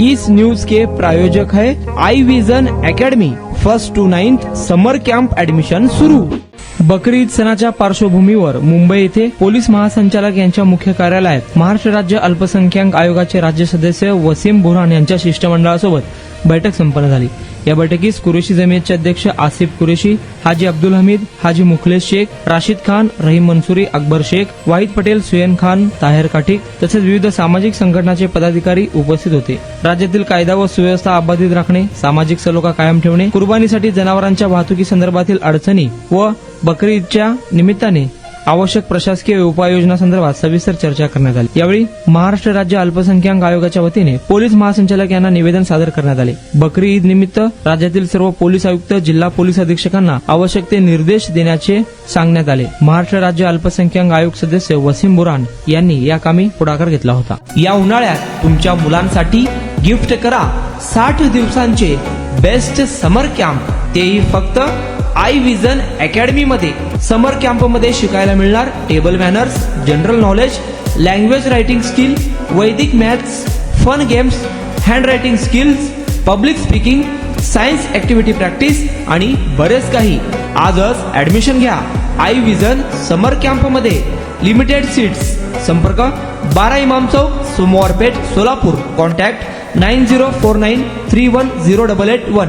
इस news के प्रायोजक है I vision academy. 1st to 9th summer camp admission सुरू। बकरी ईद सणाच्या पार्श्वभूमीवर मुंबई येथे पोलीस महासंचालक यांच्या मुख्य कार्यालयात महाराष्ट्र राज्य अल्पसंख्याक आयोगाचे राज्य सदस्य वसीम बुरहान यांच्या शिष्टमंडळासोबत बैठक संपन्न झाली। या बैठकीस कुरेशी जमियतचे अध्यक्ष आसिफ कुरेशी, हाजी अब्दुल हमीद, हाजी मुखलेस शेख, राशिद खान, रहीम मंसूरी, अकबर शेख, वाहिद पटेल, सुयन खान, ताहेर काठिक तसेच विविध सामाजिक संघटनाचे पदाधिकारी उपस्थित होते। राज्यातील कायदा व सुव्यवस्था अबाधित राखणे, सामाजिक सलोखा कायम ठेवणे, कुर्बानीसाठी जनावरांच्या वाहतुकी संदर्भातील अडचणी व बकरी ईदच्या निमित्ताने आवश्यक प्रशासकीय उपाययोजनांसंदर्भात सविस्तर चर्चा करण्यात आली। यावेळी महाराष्ट्र राज्य अल्पसंख्याक आयोगाच्या वतीने पोलीस महासंचालक यांना निवेदन सादर करण्यात आले। बकरी ईद निमित्त राज्यातील सर्व पोलीस आयुक्त, जिल्हा पोलीस अधीक्षकांना आवश्यक ते निर्देश देण्याचे सांगण्यात आले। महाराष्ट्र राज्य अल्पसंख्याक आयोग सदस्य वसीम बुरहान यांनी या कामी पुढाकार घेतला होता। या उन्हाळ्यात तुमच्या मुलांसाठी गिफ्ट करा 60 दिवसांचे बेस्ट समर कॅम्प, तेही फक्त आई विजन अकॅडमी मध्ये। समर कॅम्प मध्ये शिकायला मिळणार table manners, general knowledge, language writing skill, Vedic maths, fun games, hand writing skills, public speaking, science activity practice आणि बरेच काही। आजच ऍडमिशन घ्या आई विजन समर कॅम्प मध्ये। Limited seats. संपर्क 12 इमाम चौक, सोमवारपेठ, सोलापूर। कॉन्टॅक्ट 9049310881।